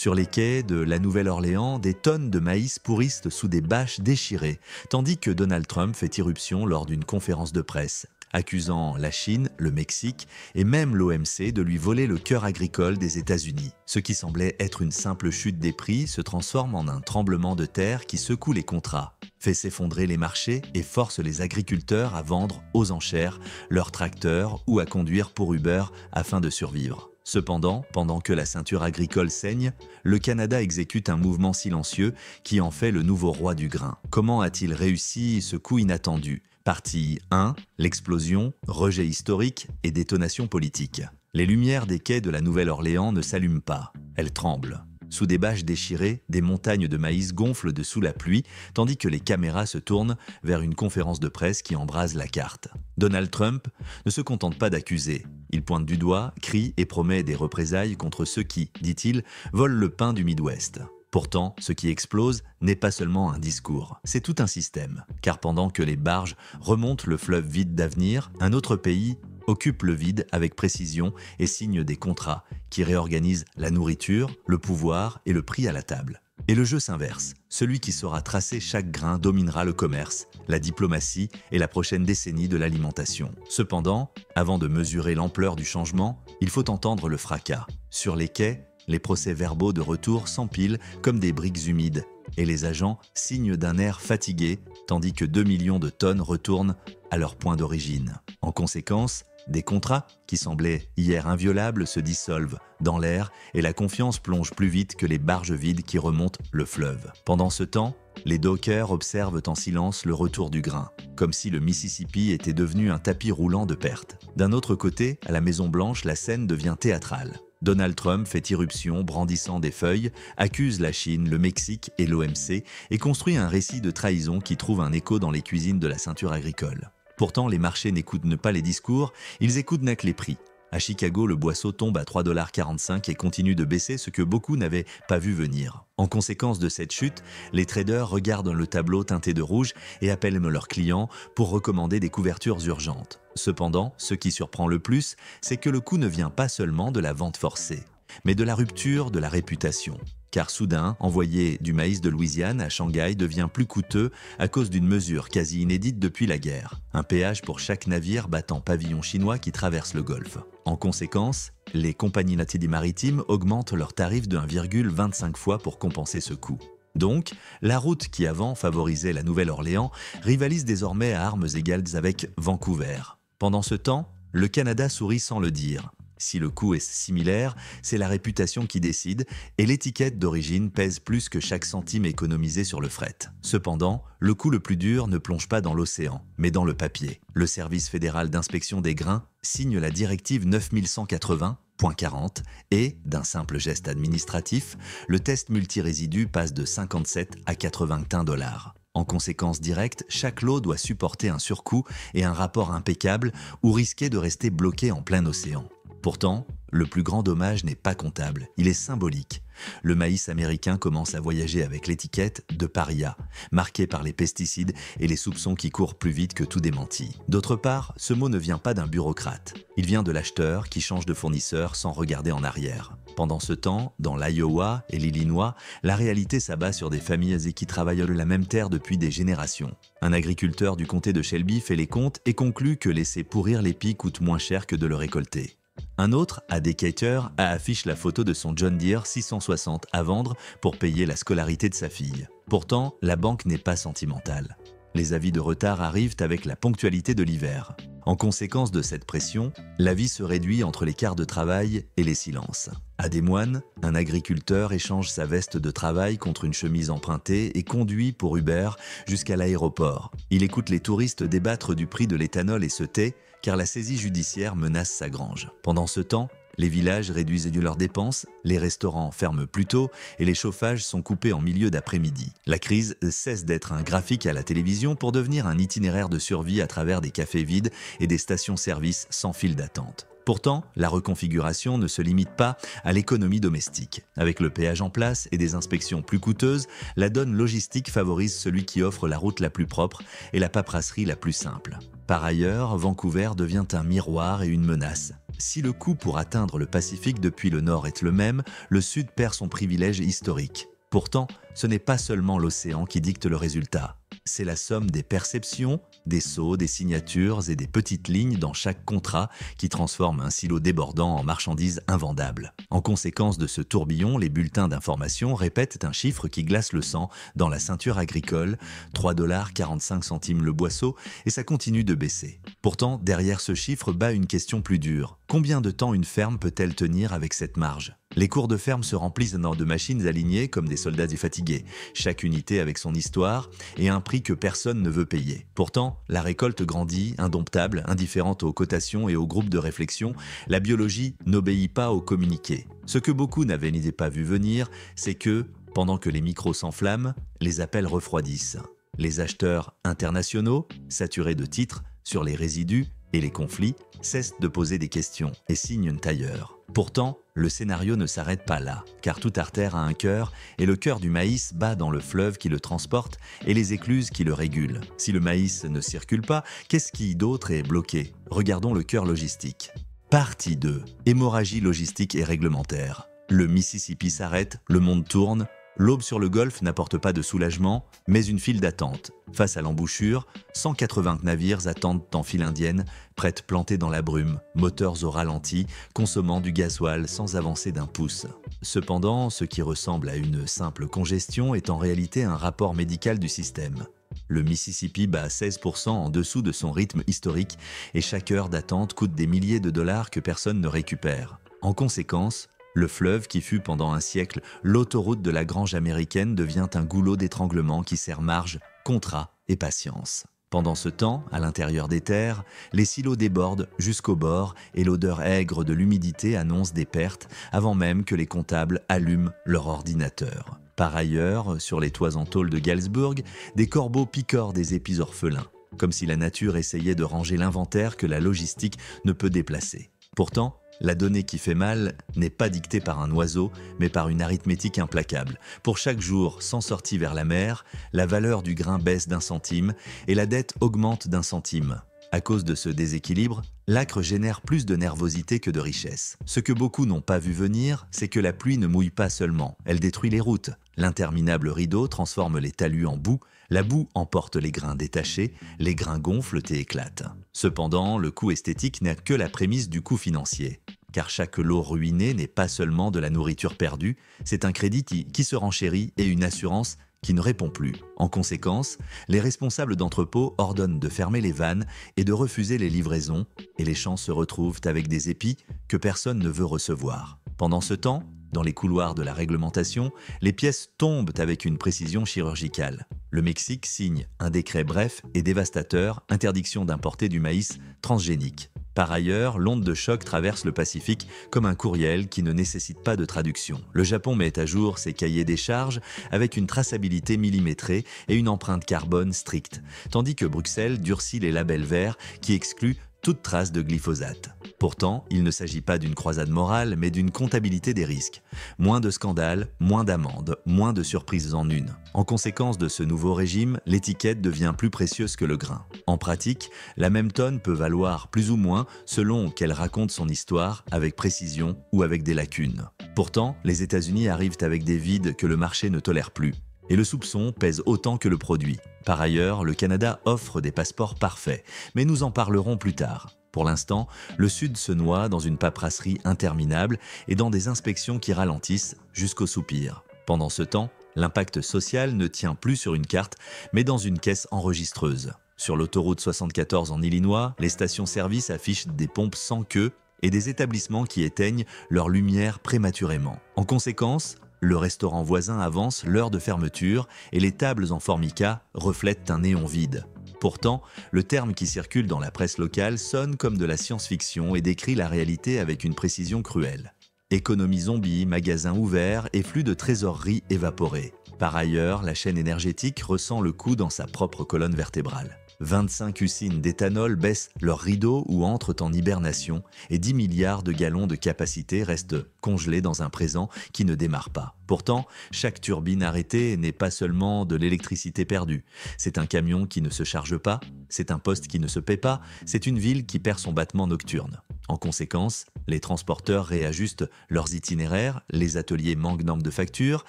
Sur les quais de la Nouvelle-Orléans, des tonnes de maïs pourrissent sous des bâches déchirées, tandis que Donald Trump fait irruption lors d'une conférence de presse, accusant la Chine, le Mexique et même l'OMC de lui voler le cœur agricole des États-Unis. Ce qui semblait être une simple chute des prix se transforme en un tremblement de terre qui secoue les contrats, fait s'effondrer les marchés et force les agriculteurs à vendre aux enchères leurs tracteurs ou à conduire pour Uber afin de survivre. Cependant, pendant que la ceinture agricole saigne, le Canada exécute un mouvement silencieux qui en fait le nouveau roi du grain. Comment a-t-il réussi ce coup inattendu ? Partie 1, l'explosion, rejet historique et détonation politique. Les lumières des quais de la Nouvelle-Orléans ne s'allument pas, elles tremblent. Sous des bâches déchirées, des montagnes de maïs gonflent dessous la pluie, tandis que les caméras se tournent vers une conférence de presse qui embrase la carte. Donald Trump ne se contente pas d'accuser. Il pointe du doigt, crie et promet des représailles contre ceux qui, dit-il, volent le pain du Midwest. Pourtant, ce qui explose n'est pas seulement un discours, c'est tout un système. Car pendant que les barges remontent le fleuve vide d'avenir, un autre pays occupe le vide avec précision et signe des contrats qui réorganisent la nourriture, le pouvoir et le prix à la table. Et le jeu s'inverse. Celui qui saura tracer chaque grain dominera le commerce, la diplomatie et la prochaine décennie de l'alimentation. Cependant, avant de mesurer l'ampleur du changement, il faut entendre le fracas. Sur les quais, les procès-verbaux de retour s'empilent comme des briques humides et les agents signent d'un air fatigué tandis que 2 millions de tonnes retournent à leur point d'origine. En conséquence, des contrats qui semblaient hier inviolables se dissolvent dans l'air et la confiance plonge plus vite que les barges vides qui remontent le fleuve. Pendant ce temps, les dockers observent en silence le retour du grain, comme si le Mississippi était devenu un tapis roulant de pertes. D'un autre côté, à la Maison-Blanche, la scène devient théâtrale. Donald Trump fait irruption brandissant des feuilles, accuse la Chine, le Mexique et l'OMC et construit un récit de trahison qui trouve un écho dans les cuisines de la ceinture agricole. Pourtant, les marchés n'écoutent pas les discours, ils écoutent les prix. À Chicago, le boisseau tombe à 3,45 $ et continue de baisser, ce que beaucoup n'avaient pas vu venir. En conséquence de cette chute, les traders regardent le tableau teinté de rouge et appellent leurs clients pour recommander des couvertures urgentes. Cependant, ce qui surprend le plus, c'est que le coup ne vient pas seulement de la vente forcée, mais de la rupture de la réputation. Car soudain, envoyer du maïs de Louisiane à Shanghai devient plus coûteux à cause d'une mesure quasi inédite depuis la guerre. Un péage pour chaque navire battant pavillon chinois qui traverse le Golfe. En conséquence, les compagnies maritimes augmentent leurs tarifs de 1,25 fois pour compenser ce coût. Donc, la route qui avant favorisait la Nouvelle-Orléans rivalise désormais à armes égales avec Vancouver. Pendant ce temps, le Canada sourit sans le dire. Si le coût est similaire, c'est la réputation qui décide et l'étiquette d'origine pèse plus que chaque centime économisé sur le fret. Cependant, le coup le plus dur ne plonge pas dans l'océan, mais dans le papier. Le Service fédéral d'inspection des grains signe la directive 9180.40 et, d'un simple geste administratif, le test multirésidu passe de 57 à 81 $. En conséquence directe, chaque lot doit supporter un surcoût et un rapport impeccable ou risquer de rester bloqué en plein océan. Pourtant, le plus grand dommage n'est pas comptable, il est symbolique. Le maïs américain commence à voyager avec l'étiquette de paria, marquée par les pesticides et les soupçons qui courent plus vite que tout démenti. D'autre part, ce mot ne vient pas d'un bureaucrate. Il vient de l'acheteur qui change de fournisseur sans regarder en arrière. Pendant ce temps, dans l'Iowa et l'Illinois, la réalité s'abat sur des familles qui travaillent la même terre depuis des générations. Un agriculteur du comté de Shelby fait les comptes et conclut que laisser pourrir l'épi coûte moins cher que de le récolter. Un autre, à Decatur, affiche la photo de son John Deere 660 à vendre pour payer la scolarité de sa fille. Pourtant, la banque n'est pas sentimentale. Les avis de retard arrivent avec la ponctualité de l'hiver. En conséquence de cette pression, la vie se réduit entre les quarts de travail et les silences. À Des Moines, un agriculteur échange sa veste de travail contre une chemise empruntée et conduit pour Uber jusqu'à l'aéroport. Il écoute les touristes débattre du prix de l'éthanol et se tait, car la saisie judiciaire menace sa grange. Pendant ce temps, les villages réduisent leurs dépenses, les restaurants ferment plus tôt et les chauffages sont coupés en milieu d'après-midi. La crise cesse d'être un graphique à la télévision pour devenir un itinéraire de survie à travers des cafés vides et des stations-service sans file d'attente. Pourtant, la reconfiguration ne se limite pas à l'économie domestique. Avec le péage en place et des inspections plus coûteuses, la donne logistique favorise celui qui offre la route la plus propre et la paperasserie la plus simple. Par ailleurs, Vancouver devient un miroir et une menace. Si le coût pour atteindre le Pacifique depuis le nord est le même, le sud perd son privilège historique. Pourtant, ce n'est pas seulement l'océan qui dicte le résultat. C'est la somme des perceptions, des sauts, des signatures et des petites lignes dans chaque contrat qui transforme un silo débordant en marchandise invendable. En conséquence de ce tourbillon, les bulletins d'information répètent un chiffre qui glace le sang dans la ceinture agricole, 3,45 $ le boisseau, et ça continue de baisser. Pourtant, derrière ce chiffre bat une question plus dure. Combien de temps une ferme peut-elle tenir avec cette marge ? Les cours de ferme se remplissent de machines alignées comme des soldats défatigués, chaque unité avec son histoire et un prix que personne ne veut payer. Pourtant, la récolte grandit, indomptable, indifférente aux cotations et aux groupes de réflexion, la biologie n'obéit pas aux communiqués. Ce que beaucoup n'avaient pas vu venir, c'est que, pendant que les micros s'enflamment, les appels refroidissent. Les acheteurs internationaux, saturés de titres sur les résidus et les conflits, cessent de poser des questions et signent une tailleur. Pourtant, le scénario ne s'arrête pas là, car toute artère a un cœur, et le cœur du maïs bat dans le fleuve qui le transporte et les écluses qui le régulent. Si le maïs ne circule pas, qu'est-ce qui d'autre est bloqué? Regardons le cœur logistique. Partie 2. Hémorragie logistique et réglementaire. Le Mississippi s'arrête, le monde tourne. L'aube sur le golfe n'apporte pas de soulagement, mais une file d'attente. Face à l'embouchure, 180 navires attendent en file indienne, prêtes plantées dans la brume, moteurs au ralenti, consommant du gasoil sans avancer d'un pouce. Cependant, ce qui ressemble à une simple congestion est en réalité un rapport médical du système. Le Mississippi bat 16% en dessous de son rythme historique et chaque heure d'attente coûte des milliers de dollars que personne ne récupère. En conséquence, le fleuve qui fut pendant un siècle l'autoroute de la grange américaine devient un goulot d'étranglement qui sert marge, contrat et patience. Pendant ce temps, à l'intérieur des terres, les silos débordent jusqu'au bord et l'odeur aigre de l'humidité annonce des pertes avant même que les comptables allument leur ordinateur. Par ailleurs, sur les toits en tôle de Galesburg, des corbeaux picorent des épis orphelins, comme si la nature essayait de ranger l'inventaire que la logistique ne peut déplacer. Pourtant, la donnée qui fait mal n'est pas dictée par un oiseau, mais par une arithmétique implacable. Pour chaque jour sans sortie vers la mer, la valeur du grain baisse d'1 centime et la dette augmente d'1 centime. À cause de ce déséquilibre, l'âcre génère plus de nervosité que de richesse. Ce que beaucoup n'ont pas vu venir, c'est que la pluie ne mouille pas seulement, elle détruit les routes. L'interminable rideau transforme les talus en boue, la boue emporte les grains détachés, les grains gonflent et éclatent. Cependant, le coût esthétique n'a que la prémisse du coût financier. Car chaque lot ruiné n'est pas seulement de la nourriture perdue, c'est un crédit qui se renchérit et une assurance qui ne répond plus. En conséquence, les responsables d'entrepôts ordonnent de fermer les vannes et de refuser les livraisons, et les champs se retrouvent avec des épis que personne ne veut recevoir. Pendant ce temps, dans les couloirs de la réglementation, les pièces tombent avec une précision chirurgicale. Le Mexique signe un décret bref et dévastateur, interdiction d'importer du maïs transgénique. Par ailleurs, l'onde de choc traverse le Pacifique comme un courriel qui ne nécessite pas de traduction. Le Japon met à jour ses cahiers des charges avec une traçabilité millimétrée et une empreinte carbone stricte, tandis que Bruxelles durcit les labels verts qui excluent toute trace de glyphosate. Pourtant, il ne s'agit pas d'une croisade morale, mais d'une comptabilité des risques. Moins de scandales, moins d'amendes, moins de surprises en une. En conséquence de ce nouveau régime, l'étiquette devient plus précieuse que le grain. En pratique, la même tonne peut valoir plus ou moins selon qu'elle raconte son histoire avec précision ou avec des lacunes. Pourtant, les États-Unis arrivent avec des vides que le marché ne tolère plus. Et le soupçon pèse autant que le produit. Par ailleurs, le Canada offre des passeports parfaits, mais nous en parlerons plus tard. Pour l'instant, le Sud se noie dans une paperasserie interminable et dans des inspections qui ralentissent jusqu'au soupir. Pendant ce temps, l'impact social ne tient plus sur une carte, mais dans une caisse enregistreuse. Sur l'autoroute 74 en Illinois, les stations-service affichent des pompes sans queue et des établissements qui éteignent leur lumière prématurément. En conséquence, le restaurant voisin avance l'heure de fermeture et les tables en formica reflètent un néon vide. Pourtant, le terme qui circule dans la presse locale sonne comme de la science-fiction et décrit la réalité avec une précision cruelle. Économie zombie, magasins ouverts et flux de trésorerie évaporés. Par ailleurs, la chaîne énergétique ressent le coup dans sa propre colonne vertébrale. 25 usines d'éthanol baissent leurs rideaux ou entrent en hibernation et 10 milliards de gallons de capacité restent congelés dans un présent qui ne démarre pas. Pourtant, chaque turbine arrêtée n'est pas seulement de l'électricité perdue. C'est un camion qui ne se charge pas, c'est un poste qui ne se paie pas, c'est une ville qui perd son battement nocturne. En conséquence, les transporteurs réajustent leurs itinéraires, les ateliers manquent d'armes de facture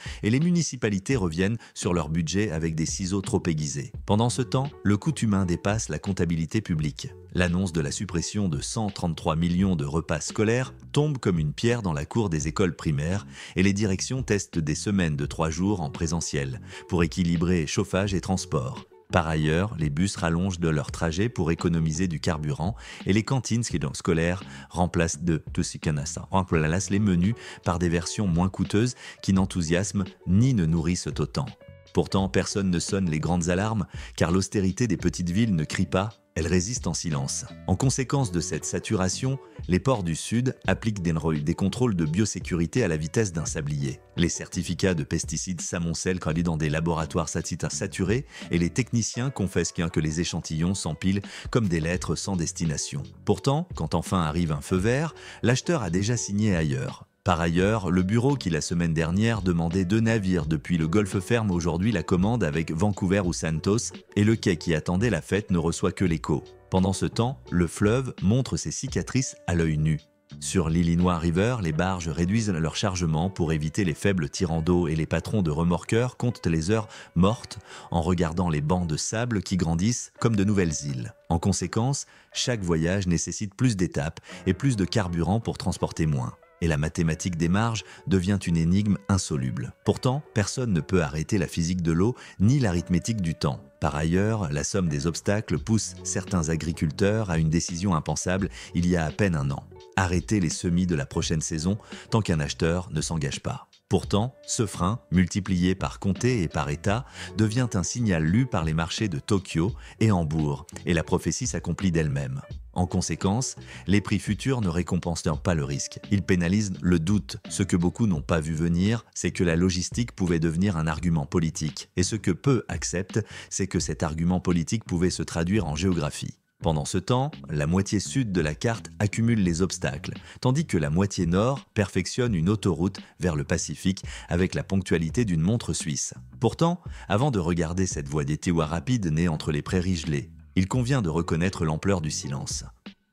et les municipalités reviennent sur leur budget avec des ciseaux trop aiguisés. Pendant ce temps, le coût humain dépasse la comptabilité publique. L'annonce de la suppression de 133 millions de repas scolaires tombe comme une pierre dans la cour des écoles primaires et les directions testent des semaines de 3 jours en présentiel pour équilibrer chauffage et transport. Par ailleurs, les bus rallongent de leur trajet pour économiser du carburant et les cantines scolaires remplacent les menus par des versions moins coûteuses qui n'enthousiasment ni ne nourrissent autant. Pourtant, personne ne sonne les grandes alarmes car l'austérité des petites villes ne crie pas, elle résiste en silence. En conséquence de cette saturation, les ports du Sud appliquent des contrôles de biosécurité à la vitesse d'un sablier. Les certificats de pesticides s'amoncellent dans des laboratoires saturés et les techniciens confessent que les échantillons s'empilent comme des lettres sans destination. Pourtant, quand enfin arrive un feu vert, l'acheteur a déjà signé ailleurs. Par ailleurs, le bureau qui la semaine dernière demandait 2 navires depuis le Golfe ferme aujourd'hui la commande avec Vancouver ou Santos et le quai qui attendait la fête ne reçoit que l'écho. Pendant ce temps, le fleuve montre ses cicatrices à l'œil nu. Sur l'Illinois River, les barges réduisent leur chargement pour éviter les faibles tirants d'eau et les patrons de remorqueurs comptent les heures mortes en regardant les bancs de sable qui grandissent comme de nouvelles îles. En conséquence, chaque voyage nécessite plus d'étapes et plus de carburant pour transporter moins. Et la mathématique des marges devient une énigme insoluble. Pourtant, personne ne peut arrêter la physique de l'eau ni l'arithmétique du temps. Par ailleurs, la somme des obstacles pousse certains agriculteurs à une décision impensable il y a à peine un an. Arrêter les semis de la prochaine saison tant qu'un acheteur ne s'engage pas. Pourtant, ce frein, multiplié par comté et par État, devient un signal lu par les marchés de Tokyo et Hambourg, et la prophétie s'accomplit d'elle-même. En conséquence, les prix futurs ne récompensent pas le risque. Ils pénalisent le doute. Ce que beaucoup n'ont pas vu venir, c'est que la logistique pouvait devenir un argument politique. Et ce que peu acceptent, c'est que cet argument politique pouvait se traduire en géographie. Pendant ce temps, la moitié sud de la carte accumule les obstacles, tandis que la moitié nord perfectionne une autoroute vers le Pacifique avec la ponctualité d'une montre suisse. Pourtant, avant de regarder cette voie des Tewa rapides née entre les prairies gelées, il convient de reconnaître l'ampleur du silence.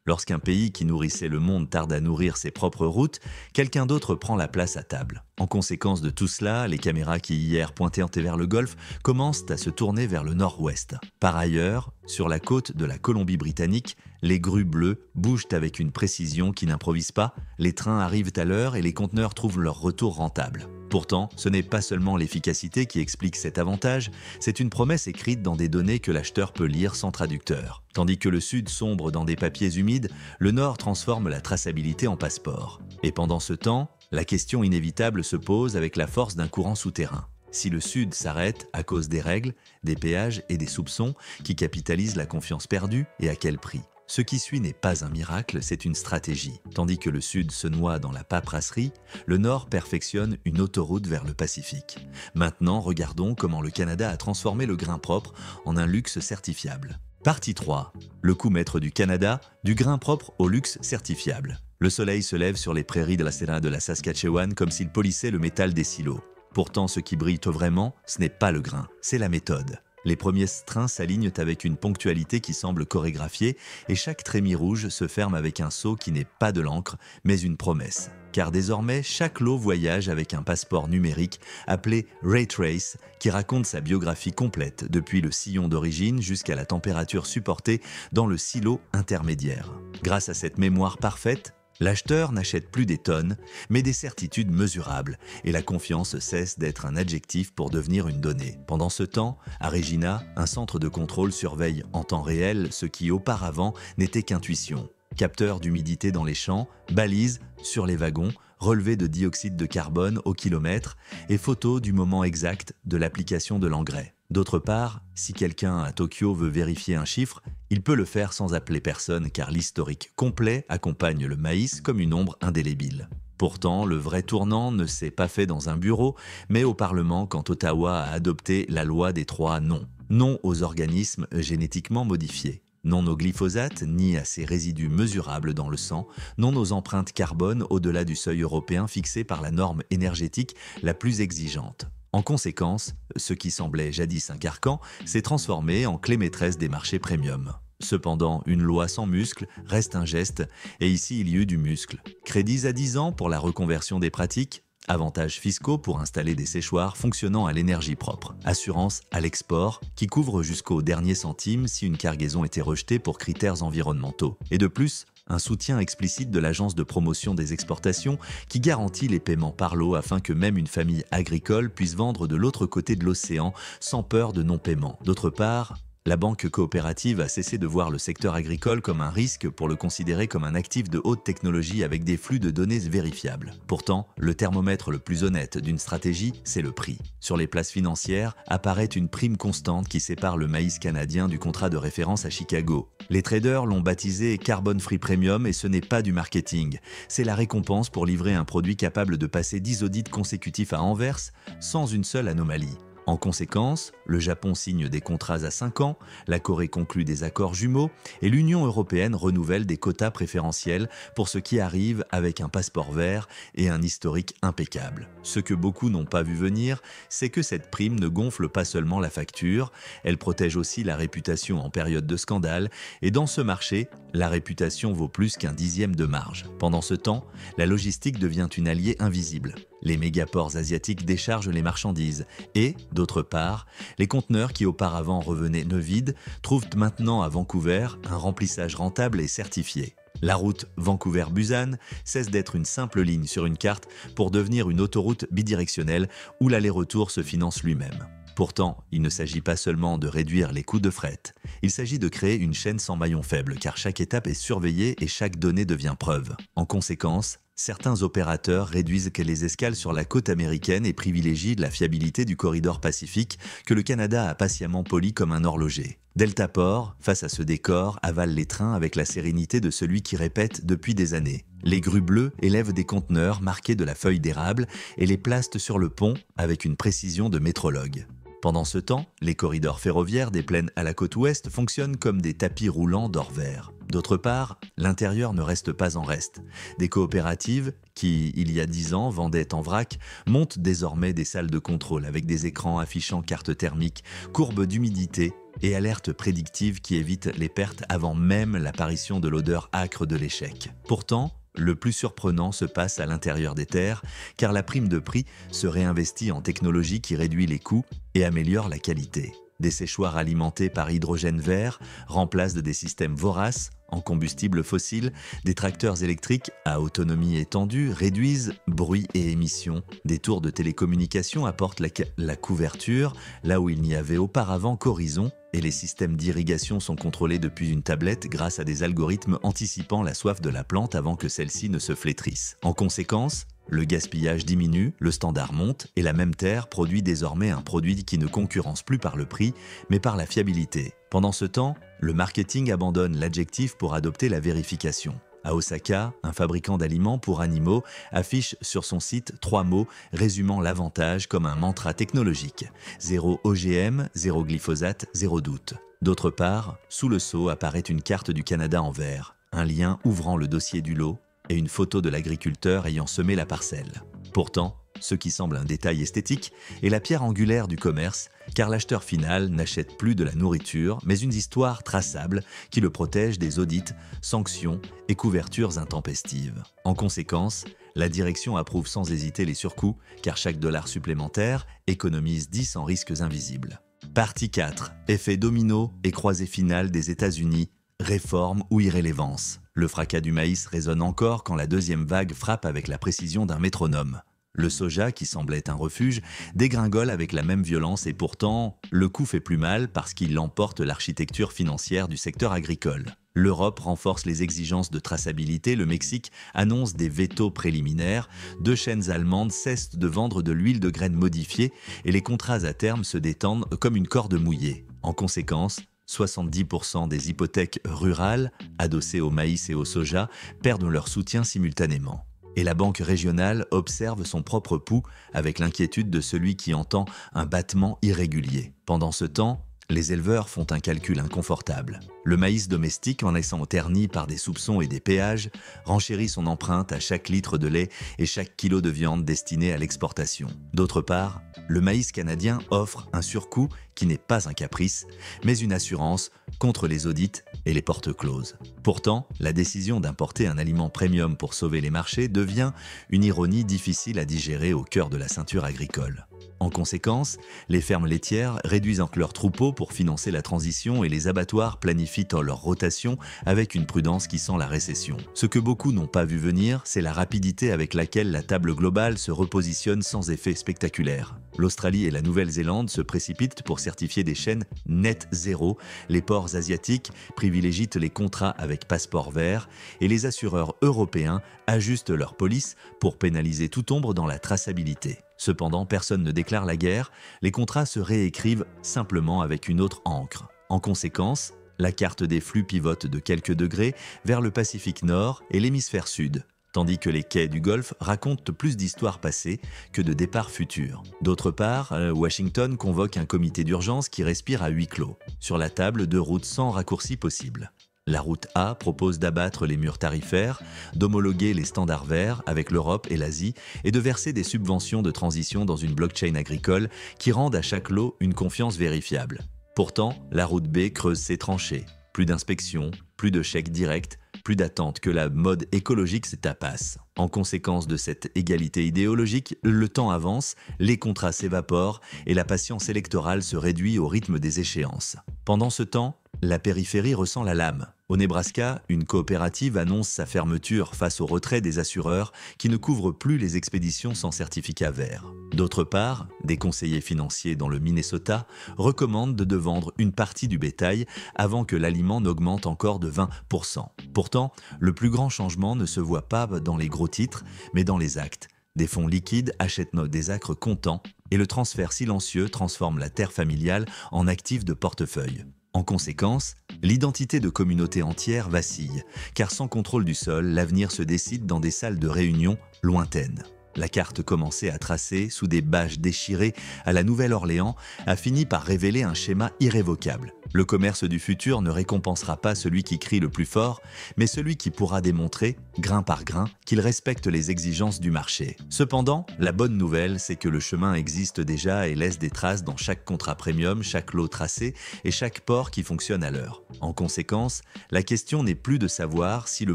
Lorsqu'un pays qui nourrissait le monde tarde à nourrir ses propres routes, quelqu'un d'autre prend la place à table. En conséquence de tout cela, les caméras qui hier pointaient vers le Golfe commencent à se tourner vers le nord-ouest. Par ailleurs, sur la côte de la Colombie-Britannique, les grues bleues bougent avec une précision qui n'improvise pas, les trains arrivent à l'heure et les conteneurs trouvent leur retour rentable. Pourtant, ce n'est pas seulement l'efficacité qui explique cet avantage, c'est une promesse écrite dans des données que l'acheteur peut lire sans traducteur. Tandis que le Sud sombre dans des papiers humides, le Nord transforme la traçabilité en passeport. Et pendant ce temps, la question inévitable se pose avec la force d'un courant souterrain. Si le Sud s'arrête à cause des règles, des péages et des soupçons qui capitalisent la confiance perdue, et à quel prix ? Ce qui suit n'est pas un miracle, c'est une stratégie. Tandis que le Sud se noie dans la paperasserie, le Nord perfectionne une autoroute vers le Pacifique. Maintenant, regardons comment le Canada a transformé le grain propre en un luxe certifiable. Partie 3. Le coup maître du Canada, du grain propre au luxe certifiable. Le soleil se lève sur les prairies de la Saskatchewan comme s'il polissait le métal des silos. Pourtant, ce qui brille vraiment, ce n'est pas le grain, c'est la méthode. Les premiers trains s'alignent avec une ponctualité qui semble chorégraphiée et chaque trémie rouge se ferme avec un sceau qui n'est pas de l'encre, mais une promesse. Car désormais, chaque lot voyage avec un passeport numérique appelé Ray Trace qui raconte sa biographie complète depuis le sillon d'origine jusqu'à la température supportée dans le silo intermédiaire. Grâce à cette mémoire parfaite, l'acheteur n'achète plus des tonnes, mais des certitudes mesurables, et la confiance cesse d'être un adjectif pour devenir une donnée. Pendant ce temps, à Regina, un centre de contrôle surveille en temps réel ce qui auparavant n'était qu'intuition. Capteurs d'humidité dans les champs, balises sur les wagons, relevés de dioxyde de carbone au kilomètre et photos du moment exact de l'application de l'engrais. D'autre part, si quelqu'un à Tokyo veut vérifier un chiffre, il peut le faire sans appeler personne car l'historique complet accompagne le maïs comme une ombre indélébile. Pourtant, le vrai tournant ne s'est pas fait dans un bureau, mais au Parlement quand Ottawa a adopté la loi des 3 non. Non aux organismes génétiquement modifiés. Non au glyphosate, ni à ses résidus mesurables dans le sang, non aux empreintes carbone au-delà du seuil européen fixé par la norme énergétique la plus exigeante. En conséquence, ce qui semblait jadis un carcan s'est transformé en clé maîtresse des marchés premium. Cependant, une loi sans muscle reste un geste, et ici il y eut du muscle. Crédits à 10 ans pour la reconversion des pratiques, avantages fiscaux pour installer des séchoirs fonctionnant à l'énergie propre, assurance à l'export qui couvre jusqu'au dernier centime si une cargaison était rejetée pour critères environnementaux. Et de plus, un soutien explicite de l'Agence de promotion des exportations qui garantit les paiements par lot afin que même une famille agricole puisse vendre de l'autre côté de l'océan sans peur de non-paiement. D'autre part, la banque coopérative a cessé de voir le secteur agricole comme un risque pour le considérer comme un actif de haute technologie avec des flux de données vérifiables. Pourtant, le thermomètre le plus honnête d'une stratégie, c'est le prix. Sur les places financières apparaît une prime constante qui sépare le maïs canadien du contrat de référence à Chicago. Les traders l'ont baptisé Carbon Free Premium et ce n'est pas du marketing. C'est la récompense pour livrer un produit capable de passer 10 audits consécutifs à Anvers sans une seule anomalie. En conséquence, le Japon signe des contrats à 5 ans, la Corée conclut des accords jumeaux et l'Union européenne renouvelle des quotas préférentiels pour ce qui arrive avec un passeport vert et un historique impeccable. Ce que beaucoup n'ont pas vu venir, c'est que cette prime ne gonfle pas seulement la facture, elle protège aussi la réputation en période de scandale et dans ce marché, la réputation vaut plus qu'un dixième de marge. Pendant ce temps, la logistique devient une alliée invisible. Les mégaports asiatiques déchargent les marchandises et, d'autre part, les conteneurs qui auparavant revenaient nœuds vides trouvent maintenant à Vancouver un remplissage rentable et certifié. La route Vancouver-Busan cesse d'être une simple ligne sur une carte pour devenir une autoroute bidirectionnelle où l'aller-retour se finance lui-même. Pourtant, il ne s'agit pas seulement de réduire les coûts de fret, il s'agit de créer une chaîne sans maillon faible car chaque étape est surveillée et chaque donnée devient preuve. En conséquence, certains opérateurs réduisent les escales sur la côte américaine et privilégient la fiabilité du corridor Pacifique que le Canada a patiemment poli comme un horloger. Deltaport, face à ce décor, avale les trains avec la sérénité de celui qui répète depuis des années. Les grues bleues élèvent des conteneurs marqués de la feuille d'érable et les placent sur le pont avec une précision de métrologue. Pendant ce temps, les corridors ferroviaires des plaines à la côte ouest fonctionnent comme des tapis roulants d'or vert. D'autre part, l'intérieur ne reste pas en reste. Des coopératives, qui, il y a 10 ans, vendaient en vrac, montent désormais des salles de contrôle avec des écrans affichant cartes thermiques, courbes d'humidité et alertes prédictives qui évitent les pertes avant même l'apparition de l'odeur âcre de l'échec. Pourtant, le plus surprenant se passe à l'intérieur des terres, car la prime de prix se réinvestit en technologie qui réduit les coûts et améliore la qualité. Des séchoirs alimentés par hydrogène vert remplacent des systèmes voraces en combustible fossile, des tracteurs électriques à autonomie étendue réduisent bruit et émissions. Des tours de télécommunication apportent la couverture là où il n'y avait auparavant qu'horizon et les systèmes d'irrigation sont contrôlés depuis une tablette grâce à des algorithmes anticipant la soif de la plante avant que celle-ci ne se flétrisse. En conséquence, le gaspillage diminue, le standard monte et la même terre produit désormais un produit qui ne concurrence plus par le prix, mais par la fiabilité. Pendant ce temps, le marketing abandonne l'adjectif pour adopter la vérification. À Osaka, un fabricant d'aliments pour animaux affiche sur son site 3 mots résumant l'avantage comme un mantra technologique. 0 OGM, 0 glyphosate, 0 doute. D'autre part, sous le sceau apparaît une carte du Canada en vert, un lien ouvrant le dossier du lot et une photo de l'agriculteur ayant semé la parcelle. Pourtant, ce qui semble un détail esthétique est la pierre angulaire du commerce, car l'acheteur final n'achète plus de la nourriture, mais une histoire traçable qui le protège des audits, sanctions et couvertures intempestives. En conséquence, la direction approuve sans hésiter les surcoûts, car chaque dollar supplémentaire économise 10 en risques invisibles. Partie 4. Effet domino et croisée finale des États-Unis. Réforme ou irrélévance. Le fracas du maïs résonne encore quand la deuxième vague frappe avec la précision d'un métronome. Le soja, qui semblait un refuge, dégringole avec la même violence et pourtant, le coup fait plus mal parce qu'il emporte l'architecture financière du secteur agricole. L'Europe renforce les exigences de traçabilité, le Mexique annonce des vétos préliminaires, 2 chaînes allemandes cessent de vendre de l'huile de graines modifiée et les contrats à terme se détendent comme une corde mouillée. En conséquence, 70% des hypothèques rurales, adossées au maïs et au soja, perdent leur soutien simultanément. Et la banque régionale observe son propre pouls avec l'inquiétude de celui qui entend un battement irrégulier. Pendant ce temps, les éleveurs font un calcul inconfortable. Le maïs domestique, en laissant terni par des soupçons et des péages, renchérit son empreinte à chaque litre de lait et chaque kilo de viande destiné à l'exportation. D'autre part, le maïs canadien offre un surcoût qui n'est pas un caprice, mais une assurance contre les audits et les portes closes. Pourtant, la décision d'importer un aliment premium pour sauver les marchés devient une ironie difficile à digérer au cœur de la ceinture agricole. En conséquence, les fermes laitières réduisent leurs troupeaux pour financer la transition et les abattoirs planifient leur rotation avec une prudence qui sent la récession. Ce que beaucoup n'ont pas vu venir, c'est la rapidité avec laquelle la table globale se repositionne sans effet spectaculaire. L'Australie et la Nouvelle-Zélande se précipitent pour certifier des chaînes net zéro, les ports asiatiques privilégient les contrats avec passeport vert et les assureurs européens ajustent leur police pour pénaliser toute ombre dans la traçabilité. Cependant, personne ne déclare la guerre, les contrats se réécrivent simplement avec une autre encre. En conséquence, la carte des flux pivote de quelques degrés vers le Pacifique Nord et l'hémisphère Sud, tandis que les quais du Golfe racontent plus d'histoires passées que de départs futurs. D'autre part, Washington convoque un comité d'urgence qui respire à huis clos. Sur la table, 2 routes sans raccourci possible. La route A propose d'abattre les murs tarifaires, d'homologuer les standards verts avec l'Europe et l'Asie et de verser des subventions de transition dans une blockchain agricole qui rendent à chaque lot une confiance vérifiable. Pourtant, la route B creuse ses tranchées. Plus d'inspections, plus de chèques directs, plus d'attente que la mode écologique se tapasse. En conséquence de cette égalité idéologique, le temps avance, les contrats s'évaporent et la patience électorale se réduit au rythme des échéances. Pendant ce temps, la périphérie ressent la lame. Au Nebraska, une coopérative annonce sa fermeture face au retrait des assureurs qui ne couvrent plus les expéditions sans certificat vert. D'autre part, des conseillers financiers dans le Minnesota recommandent de vendre une partie du bétail avant que l'aliment n'augmente encore de 20%. Pourtant, le plus grand changement ne se voit pas dans les gros titres, mais dans les actes. Des fonds liquides achètent des acres comptants et le transfert silencieux transforme la terre familiale en actif de portefeuille. En conséquence, l'identité de communautés entières vacille, car sans contrôle du sol, l'avenir se décide dans des salles de réunion lointaines. La carte commencée à tracer sous des bâches déchirées à la Nouvelle-Orléans a fini par révéler un schéma irrévocable. Le commerce du futur ne récompensera pas celui qui crie le plus fort, mais celui qui pourra démontrer, grain par grain, qu'il respecte les exigences du marché. Cependant, la bonne nouvelle, c'est que le chemin existe déjà et laisse des traces dans chaque contrat premium, chaque lot tracé et chaque port qui fonctionne à l'heure. En conséquence, la question n'est plus de savoir si le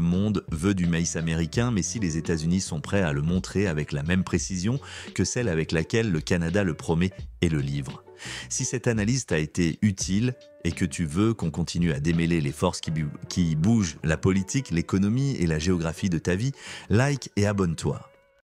monde veut du maïs américain, mais si les États-Unis sont prêts à le montrer avec la même précision que celle avec laquelle le Canada le promet et le livre. Si cette analyse t'a été utile et que tu veux qu'on continue à démêler les forces qui bougent la politique, l'économie et la géographie de ta vie, like et abonne-toi.